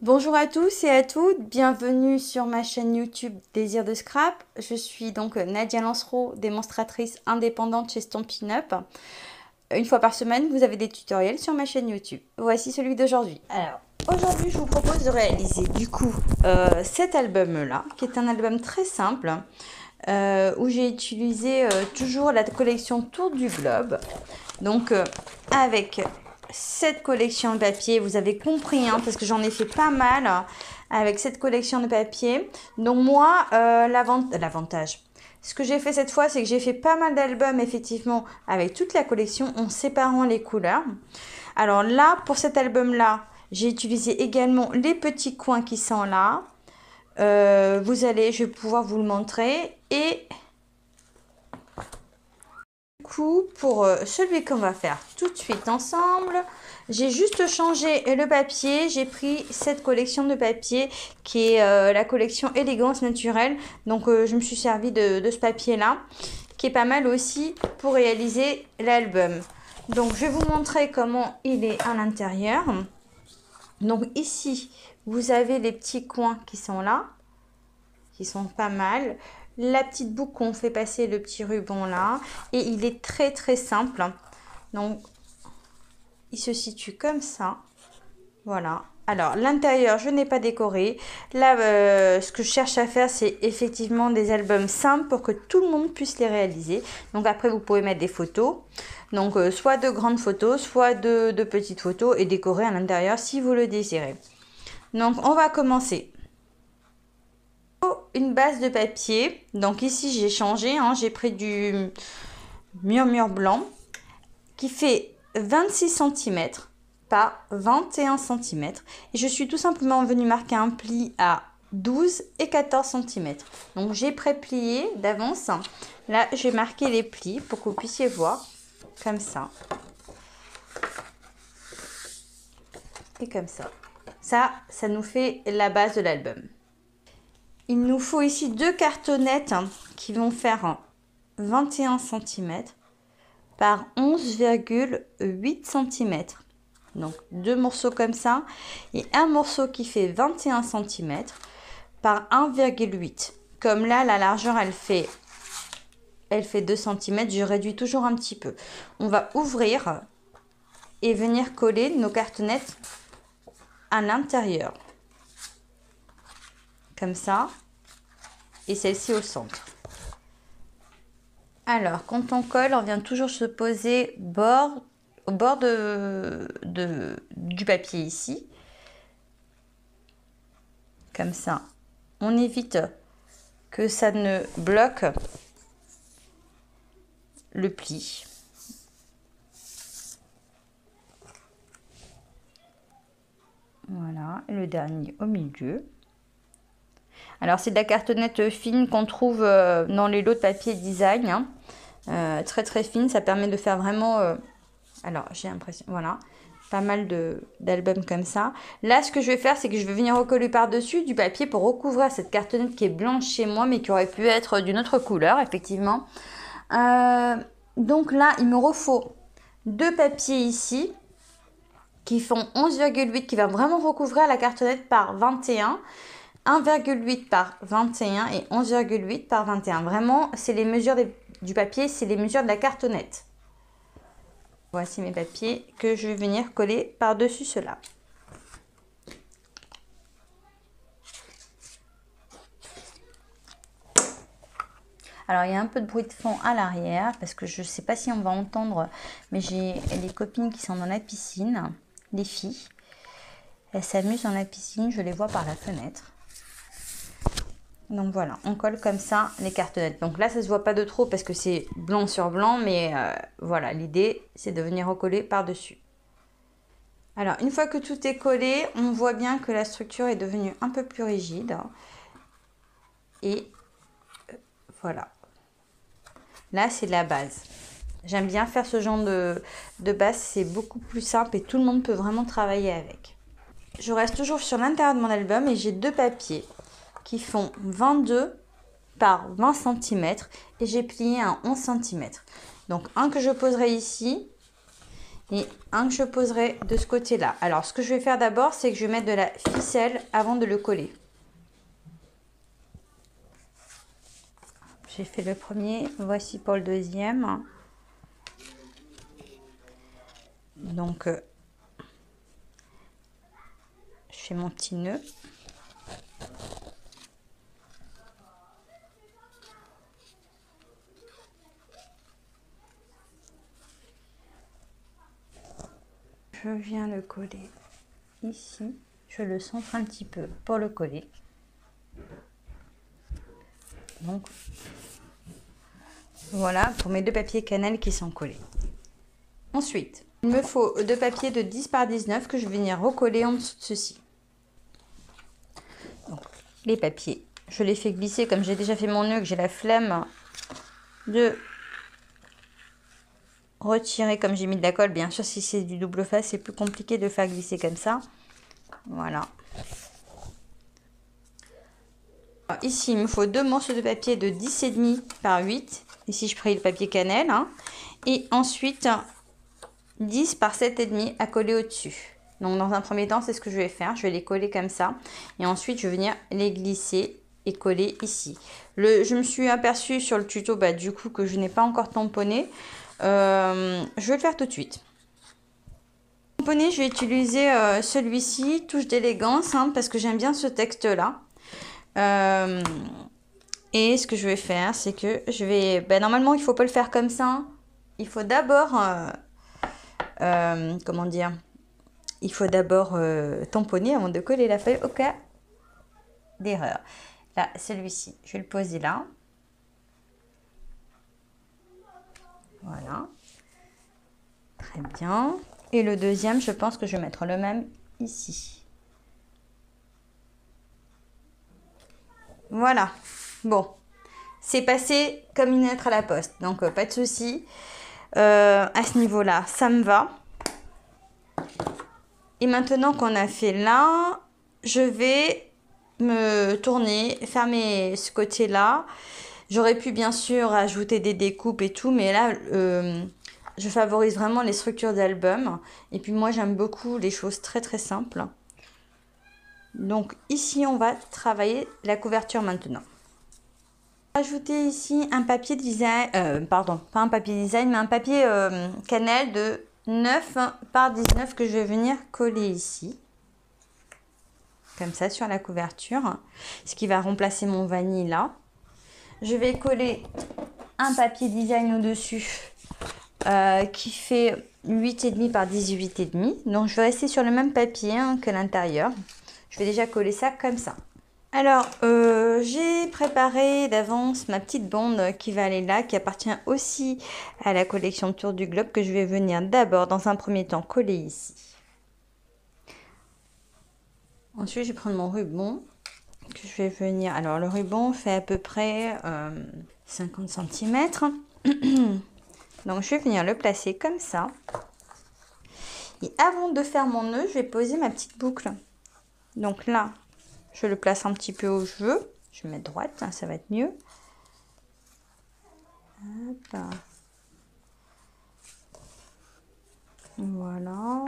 Bonjour à tous et à toutes, bienvenue sur ma chaîne YouTube Désir de Scrap. Je suis donc Nadia Lancereau, démonstratrice indépendante chez Stampin' Up. Une fois par semaine, vous avez des tutoriels sur ma chaîne YouTube. Voici celui d'aujourd'hui. Alors, aujourd'hui, je vous propose de réaliser du coup cet album-là, qui est un album très simple, où j'ai utilisé toujours la collection Tour du Globe. Donc, avec cette collection de papier, vous avez compris, hein, parce que j'en ai fait pas mal avec cette collection de papier. Donc moi, l'avantage, ce que j'ai fait cette fois, c'est que j'ai fait pas mal d'albums effectivement avec toute la collection en séparant les couleurs. Alors là, pour cet album-là, j'ai utilisé également les petits coins qui sont là. Je vais pouvoir vous le montrer. Et pour celui qu'on va faire tout de suite ensemble, j'ai juste changé le papier. J'ai pris cette collection de papier qui est la collection Élégance Naturelle. Donc je me suis servi de ce papier là qui est pas mal aussi pour réaliser l'album. Donc je vais vous montrer comment il est à l'intérieur. Donc ici vous avez les petits coins qui sont là, qui sont pas mal. La petite boucle qu'on fait passer le petit ruban là, et il est très très simple. Donc il se situe comme ça, voilà. Alors l'intérieur, je n'ai pas décoré. Là, ce que je cherche à faire, c'est effectivement des albums simples pour que tout le monde puisse les réaliser. Donc après, vous pouvez mettre des photos, donc soit de grandes photos, soit de petites photos, et décorer à l'intérieur si vous le désirez. Donc on va commencer. Une base de papier. Donc ici j'ai changé, hein, j'ai pris du murmure blanc qui fait 26 cm par 21 cm. Et je suis tout simplement venue marquer un pli à 12 et 14 cm. Donc j'ai pré-plié d'avance. Là j'ai marqué les plis pour que vous puissiez voir comme ça. Et comme ça. Ça nous fait la base de l'album. Il nous faut ici deux cartonnettes qui vont faire 21 cm par 11,8 cm. Donc deux morceaux comme ça et un morceau qui fait 21 cm par 1,8. Comme là, la largeur, elle fait 2 cm. Je réduis toujours un petit peu. On va ouvrir et venir coller nos cartonnettes à l'intérieur. Comme ça. Et celle-ci au centre. Alors, quand on colle, on vient toujours se poser au bord du papier ici. Comme ça. On évite que ça ne bloque le pli. Voilà. Et le dernier au milieu. Alors, c'est de la cartonnette fine qu'on trouve dans les lots de papier design. Hein. Très très fine. Ça permet de faire vraiment... alors, j'ai l'impression... Voilà. Pas mal d'albums comme ça. Là, ce que je vais faire, c'est que je vais venir recoller par-dessus du papier pour recouvrir cette cartonnette qui est blanche chez moi, mais qui aurait pu être d'une autre couleur, effectivement. Donc là, il me refaut deux papiers ici qui font 11,8, qui va vraiment recouvrir la cartonnette par 21. 1,8 par 21 et 11,8 par 21. Vraiment, c'est les mesures du papier, c'est les mesures de la cartonnette. Voici mes papiers que je vais venir coller par-dessus cela. Alors, il y a un peu de bruit de fond à l'arrière parce que je ne sais pas si on va entendre, mais j'ai les copines qui sont dans la piscine, les filles. Elles s'amusent dans la piscine, je les vois par la fenêtre. Donc voilà, on colle comme ça les cartonnettes. Donc là, ça se voit pas de trop parce que c'est blanc sur blanc, mais voilà, l'idée, c'est de venir recoller par-dessus. Alors, une fois que tout est collé, on voit bien que la structure est devenue un peu plus rigide. Et voilà. Là, c'est la base. J'aime bien faire ce genre de base, c'est beaucoup plus simple et tout le monde peut vraiment travailler avec. Je reste toujours sur l'intérieur de mon album et j'ai deux papiers qui font 22 par 20 cm et j'ai plié un 11 cm. Donc un que je poserai ici et un que je poserai de ce côté-là. Alors, ce que je vais faire d'abord, c'est que je vais mettre de la ficelle avant de le coller. J'ai fait le premier, voici pour le deuxième. Donc, je fais mon petit nœud. Je viens le coller ici. Je le centre un petit peu pour le coller. Donc, voilà pour mes deux papiers cannelle qui sont collés. Ensuite, il me faut deux papiers de 10 par 19 que je vais venir recoller en dessous de ceci. Donc, les papiers, je les fais glisser comme j'ai déjà fait mon nœud, que j'ai la flemme de retirer comme j'ai mis de la colle. Bien sûr, si c'est du double face, c'est plus compliqué de faire glisser comme ça. Voilà. Alors, ici, il me faut deux morceaux de papier de 10,5 par 8. Ici, je pris le papier cannelle. Hein. Et ensuite, 10 par 7,5 à coller au-dessus. Donc, dans un premier temps, c'est ce que je vais faire. Je vais les coller comme ça. Et ensuite, je vais venir les glisser et coller ici. Je me suis aperçue sur le tuto, du coup, que je n'ai pas encore tamponné. Je vais le faire tout de suite. Tamponner, je vais utiliser celui-ci, touche d'élégance, hein, parce que j'aime bien ce texte-là. Et ce que je vais faire, c'est que je vais... normalement, il ne faut pas le faire comme ça. Il faut d'abord... comment dire? Il faut d'abord tamponner avant de coller la feuille au cas d'erreur. Là, celui-ci, je vais le poser là. Voilà. Très bien. Et le deuxième, je pense que je vais mettre le même ici. Voilà. Bon. C'est passé comme une lettre à la poste. Donc, pas de souci. À ce niveau-là, ça me va. Et maintenant qu'on a fait là, je vais me tourner, fermer ce côté-là. J'aurais pu bien sûr ajouter des découpes et tout, mais là, je favorise vraiment les structures d'album. Et puis moi, j'aime beaucoup les choses très très simples. Donc ici, on va travailler la couverture maintenant. Ajouter ici un papier design, pardon, pas un papier design, mais un papier cannelle de 9 par 19 que je vais venir coller ici. Comme ça sur la couverture, ce qui va remplacer mon vanille là. Je vais coller un papier design au-dessus qui fait 8,5 par 18,5. Donc je vais rester sur le même papier que l'intérieur. Je vais déjà coller ça comme ça. Alors, j'ai préparé d'avance ma petite bande qui va aller là, qui appartient aussi à la collection Tour du Globe, que je vais venir d'abord, dans un premier temps, coller ici. Ensuite, je vais prendre mon ruban, que je vais venir... Alors, le ruban fait à peu près 50 cm. Donc, je vais venir le placer comme ça. Et avant de faire mon nœud, je vais poser ma petite boucle. Donc là... Je le place un petit peu où je veux. Je vais mettre droite, ça va être mieux. Hop. Voilà.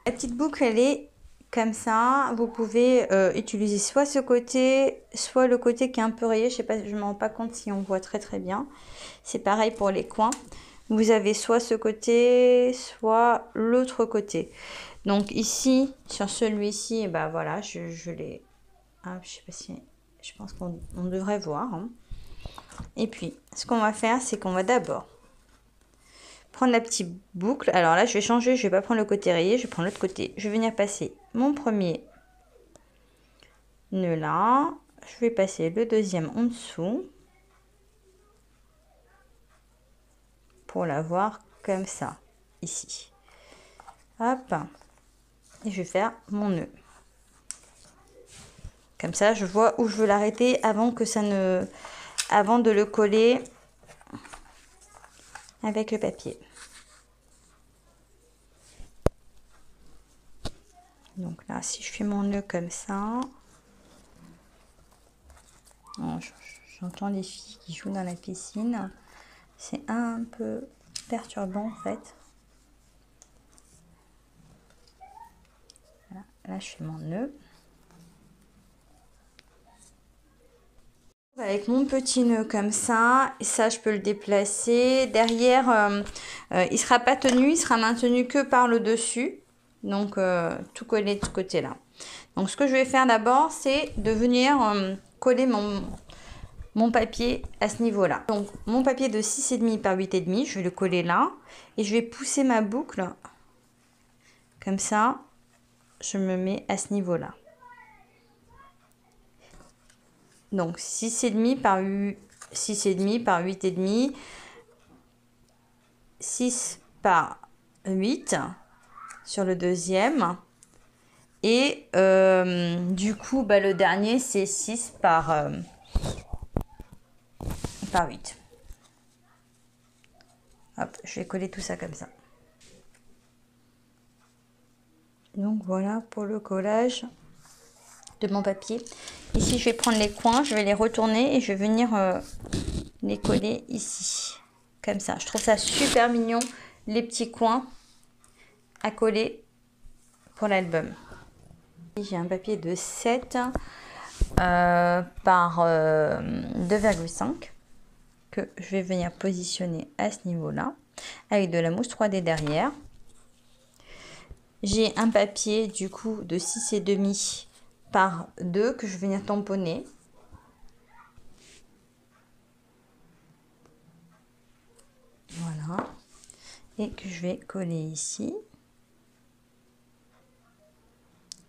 La petite boucle, elle est comme ça. Vous pouvez utiliser soit ce côté, soit le côté qui est un peu rayé. Je sais pas, je me rends pas compte si on voit très très bien. C'est pareil pour les coins. Vous avez soit ce côté, soit l'autre côté. Donc ici, sur celui-ci, voilà, je l'ai... Ah, je sais pas si... Je pense qu'on devrait voir. Hein. Et puis, ce qu'on va faire, c'est qu'on va d'abord prendre la petite boucle. Alors là, je vais changer, je vais pas prendre le côté rayé, je vais prendre l'autre côté. Je vais venir passer mon premier nœud là. Je vais passer le deuxième en dessous. Pour l'avoir comme ça, ici. Hop. Et je vais faire mon nœud. Comme ça, je vois où je veux l'arrêter avant que ça ne... avant de le coller avec le papier. Donc là, si je fais mon nœud comme ça... J'entends les filles qui jouent dans la piscine. C'est un peu perturbant en fait. Voilà, là je fais mon nœud. Avec mon petit nœud comme ça, et ça je peux le déplacer. Derrière, il sera pas tenu, il sera maintenu que par le dessus. Donc tout collé de ce côté là. Donc ce que je vais faire d'abord, c'est de venir coller mon papier à ce niveau là. Donc mon papier de 6,5 par 8,5, je vais le coller là. Et je vais pousser ma boucle. Comme ça, je me mets à ce niveau là. Donc 6,5 par 6,5 par 8,5, 6 par 8 sur le deuxième. Et du coup, bah, le dernier, c'est 6 par 8. Hop, je vais coller tout ça comme ça. Donc voilà pour le collage de mon papier. Ici, je vais prendre les coins, je vais les retourner et je vais venir les coller ici. Comme ça. Je trouve ça super mignon, les petits coins à coller pour l'album. J'ai un papier de 7 par 2,5 que je vais venir positionner à ce niveau-là avec de la mousse 3D derrière. J'ai un papier du coup de 6,5 par 2 que je vais venir tamponner. Voilà. Et que je vais coller ici.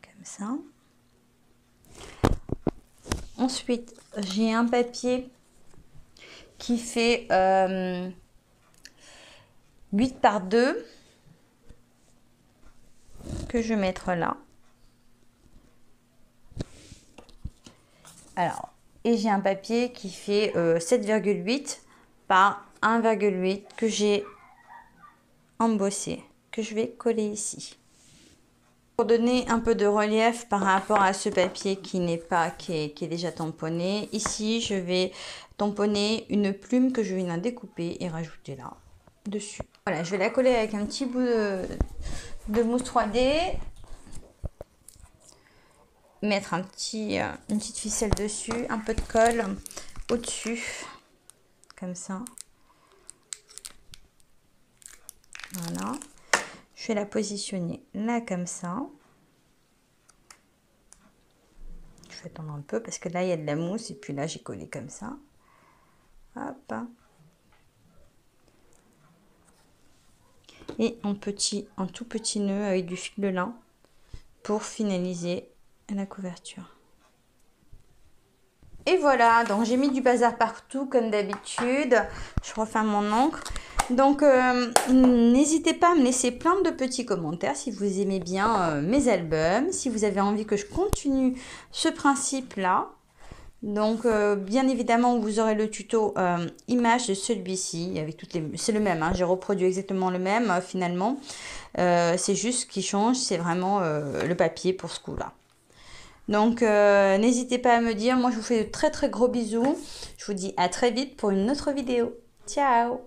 Comme ça. Ensuite, j'ai un papier qui fait 8 par 2 que je vais mettre là. Alors, et j'ai un papier qui fait 7,8 par 1,8 que j'ai embossé, que je vais coller ici. Pour donner un peu de relief par rapport à ce papier qui n'est pas, qui est déjà tamponné, ici je vais tamponner une plume que je viens découper et rajouter là dessus. Voilà, je vais la coller avec un petit bout de mousse 3D. Mettre une petite ficelle dessus, un peu de colle au-dessus, comme ça. Voilà. Je vais la positionner là comme ça. Je vais attendre un peu parce que là il y a de la mousse et puis là j'ai collé comme ça. Hop. Et un tout petit nœud avec du fil de lin pour finaliser la couverture. Et voilà, donc j'ai mis du bazar partout comme d'habitude. Je refais mon encre. Donc n'hésitez pas à me laisser plein de petits commentaires si vous aimez bien mes albums, si vous avez envie que je continue ce principe là. Donc bien évidemment vous aurez le tuto image de celui-ci avec toutes les, c'est le même, hein, j'ai reproduit exactement le même finalement. C'est juste ce qui change, c'est vraiment le papier pour ce coup là. Donc n'hésitez pas à me dire, moi je vous fais de très très gros bisous. Je vous dis à très vite pour une autre vidéo. Ciao!